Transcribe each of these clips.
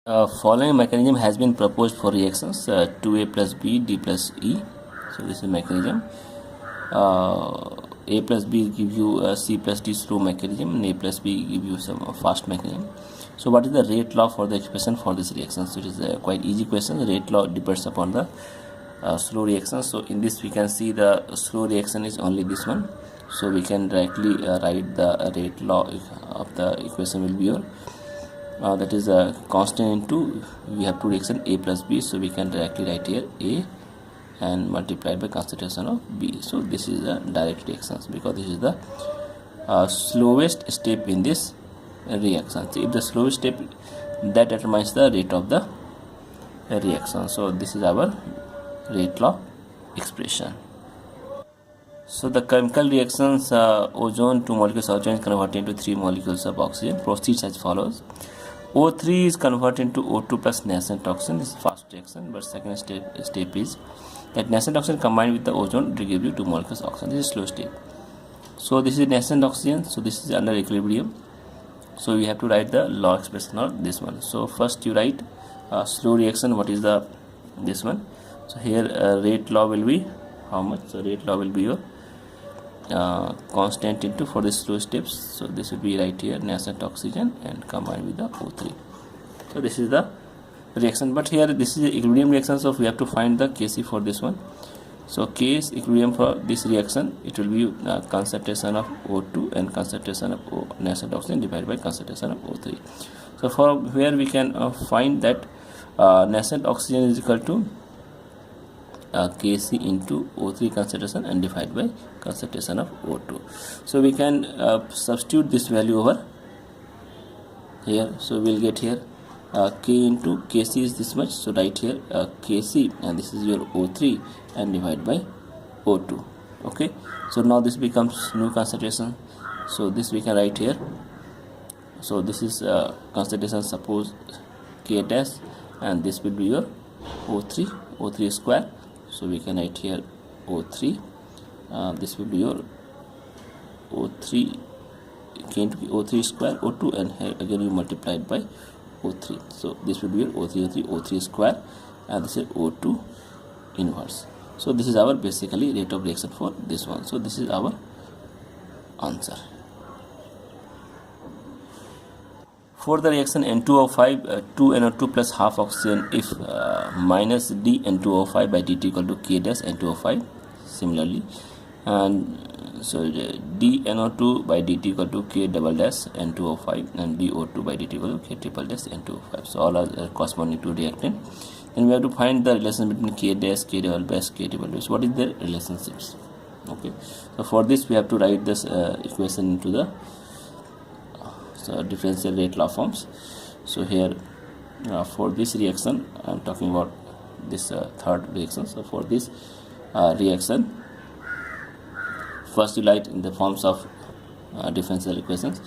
Following mechanism has been proposed for reactions 2a plus b d plus e. So this is mechanism. A plus b give you c plus d slow mechanism, and a plus b give you some fast mechanism. So what is the rate law for the expression for this reaction? So it is a quite easy question. The rate law depends upon the slow reaction. So in this we can see the slow reaction is only this one. So we can directly write the rate law of the equation will be your that is a constant into, we have two reaction a plus b, so we can directly write here a and multiplied by concentration of b. So this is the direct reactions because this is the slowest step in this reaction. So if the slowest step, that determines the rate of the reaction. So this is our rate law expression. So the chemical reactions, ozone, 2 molecules of oxygen converted into 3 molecules of oxygen proceeds as follows. O3 is converted into O2 plus nascent oxygen. This is fast reaction, but second step is that nascent oxygen combined with the ozone to give you 2 molecules of oxygen. This is slow step. So this is nascent oxygen, so this is under equilibrium. So we have to write the law expression of this one. So first you write slow reaction, what is the this one. So here rate law will be how much? So rate law will be your constant into for the slow steps. So this will be right here nascent oxygen and combined with the O3. So this is the reaction, but here this is the equilibrium reaction, so we have to find the Kc for this one. So K is equilibrium for this reaction. It will be concentration of O2 and concentration of nascent oxygen divided by concentration of O3. So for where we can find that nascent oxygen is equal to Kc into O3 concentration and divide by concentration of O2. So we can substitute this value over here. So we'll get here K into Kc is this much. So right here Kc, and this is your O3 and divide by O2. Okay. So now this becomes new concentration. So this we can write here. So this is concentration, suppose K dash, and this will be your O3 square. So we can write here O3. This will be your O3 K into O3 square O2, and here again you multiply it by O3. So this will be your O3 square, and this is O2 inverse. So this is our basically rate of reaction for this one. So this is our answer. For the reaction N2O5, 2NO2 plus half oxygen if minus d N2O5 by dt equal to K dash N2O5. Similarly, and so d NO2 by dt equal to K double dash N2O5 and dO2 by dt equal to K triple dash N2O5. So all are corresponding to reactant. Then we have to find the relation between K dash, K double dash, K triple dash. What is their relationships? Okay. So for this we have to write this equation into the differential rate law forms. So here for this reaction I am talking about this third reaction. So for this reaction, first you write in the forms of differential equations.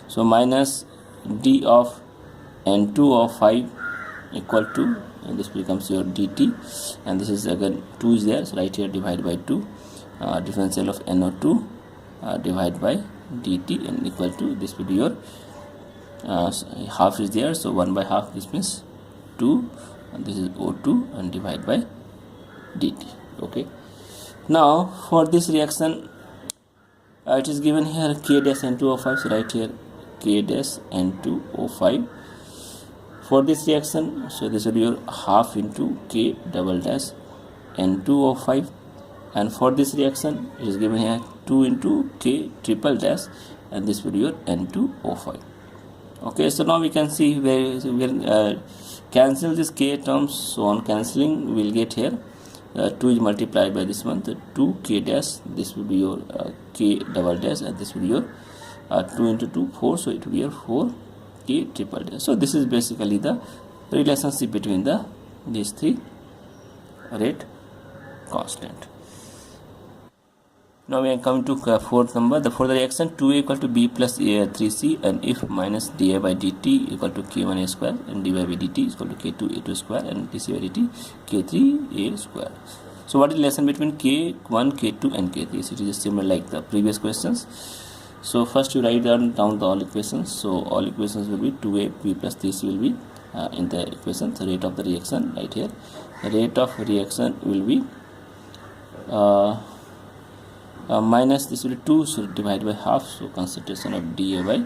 So minus d of N2O5 equal to, and this becomes your dt, and this is again 2 is there, so right here divide by 2, differential of NO2 divide by dt, and equal to, this will be your half is there, so 1 by half, this means 2, and this is O2 and divide by dt. Okay. Now for this reaction it is given here K dash N2O5, so right here K dash N2O5 for this reaction. So this will be your half into K double dash N2O5, and for this reaction it is given here 2 into K triple dash, and this will be your N2O5. Okay, so now we can see where we will cancel this K terms. So on cancelling we will get here 2 is multiplied by this one, the 2 K dash, this will be your K double dash, and this will be your 2 into 2 4, so it will be your 4 K triple dash. So this is basically the relationship between these three rate constant. Now we are coming to fourth number. For the reaction 2A equal to B plus A 3C, and if minus dA by dt equal to K1A square and dy by dt is equal to K2A2 square and dC by dt K3A square. So what is the relation between K1, K2 and K3? So it is similar like the previous questions. So first you write down the all equations. So all equations will be 2A B plus 3C will be in the equation. So rate of the reaction right here, rate of reaction will be minus this will be 2, so divide by half, so concentration of dA by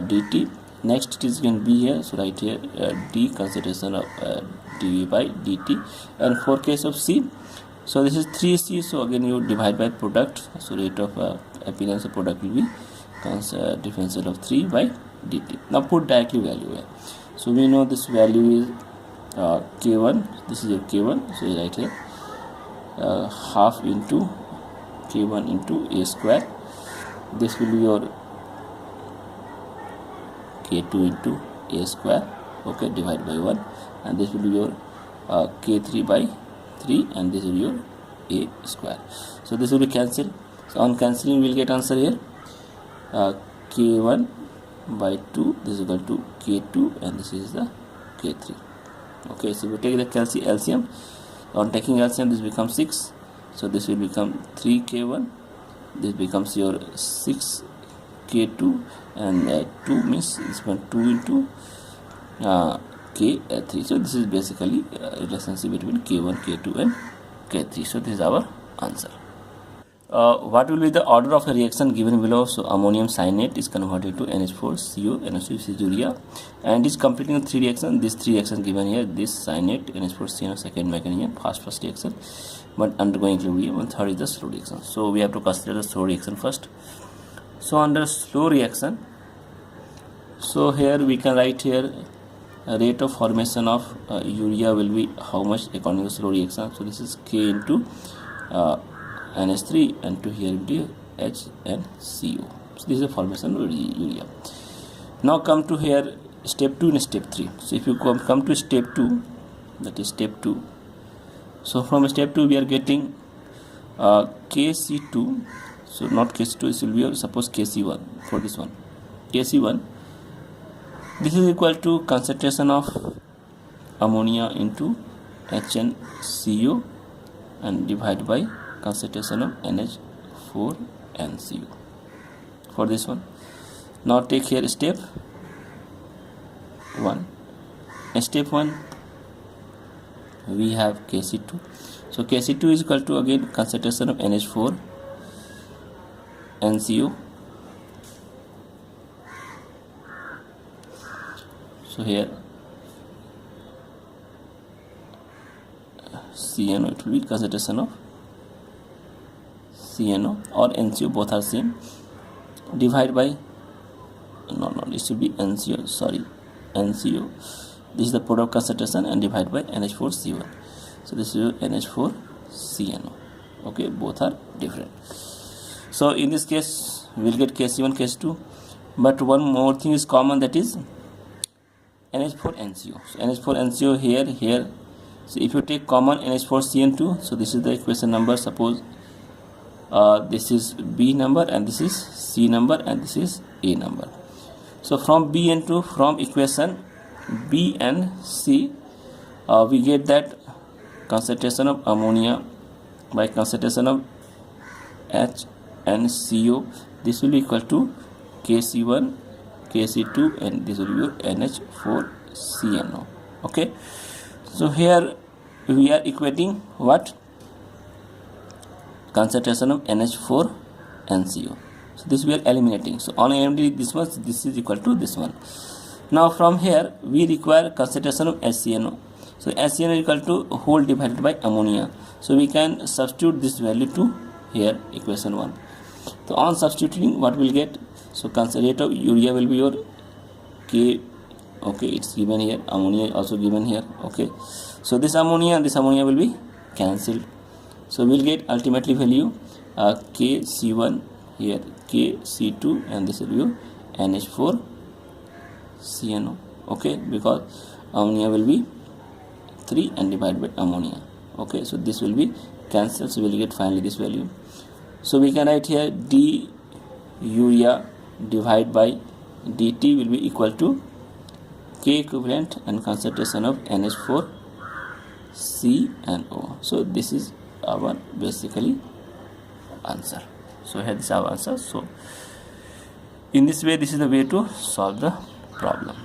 dt. Next it is going to be here, so right here d concentration of dV by dt. And for case of C, so this is 3C, so again you divide by product, so rate of appearance of product will be differential of 3 by dt. Now put directly value here. So we know this value is K1, this is your K1, so right here half into K1 into A square, this will be your K2 into A square, okay, divided by 1, and this will be your K3 by 3, and this will be your A square. So this will be cancelled. So on cancelling we will get answer here K1 by 2, this is equal to K2, and this is the K3. Okay, so we take the LCM. On taking LCM, this becomes 6, so this will become 3K1, this becomes your 6K2, and 2 means this one 2 into K3. So this is basically relationship between K1, K2 and K3. So this is our answer. What will be the order of the reaction given below? So ammonium cyanate is converted to NH4CO, NH4 is urea, and is completing 3 reactions. These 3 reactions given here, this cyanate, NH4CO, second mechanism, first reaction, but undergoing equilibrium, and third is the slow reaction. So we have to consider the slow reaction first. So under slow reaction, so here we can write here rate of formation of urea will be how much according to slow reaction. So this is K into NH3, and to here will be H and CO. So this is the formation of urea. Now come to here step 2 and step 3. So if you come to step 2, that is step 2. So from step 2 we are getting KC2. So not KC2, this will be suppose KC1 for this one. KC1, this is equal to concentration of ammonia into HNCO and divided by concentration of NH4NCO for this one. Now take here step 1. In step 1 we have KC2. So KC2 is equal to again concentration of NH4NCO. So here CNO, it will be concentration of CNO or NCO, both are same, divide by it should be NCO, sorry, NCO. This is the product concentration, and divide by NH4CO. So this is NH4CNO. Okay, both are different. So in this case we will get KC1, KC2, but one more thing is common, that is NH4NCO. So NH4NCO here. So if you take common NH4CN2, so this is the equation number. Suppose this is B number, and this is C number, and this is A number. So from B and 2, from equation B and C, we get that concentration of ammonia by concentration of H and CO, this will be equal to KC1, KC2, and this will be your NH4CNO. Okay, so here we are equating what? Concentration of NH4NCO. So this we are eliminating. So on eliminating this one, this is equal to this one. Now from here we require concentration of HCNO. So HCNO is equal to whole divided by ammonia. So we can substitute this value to here equation 1. So on substituting, what we'll get? So rate of urea will be your K. Okay, it's given here. Ammonia also given here. Okay, so this ammonia and this ammonia will be cancelled. So we'll get ultimately value KC1 here, KC2, and this will be NH4CNO. Okay, because ammonia will be 3 and divided by ammonia. Okay, so this will be cancelled. So we'll get finally this value. So we can write here d urea divided by dt will be equal to K equivalent and concentration of NH4CNO. So this is our basically answer. So here this is our answer. So in this way, this is the way to solve the problem.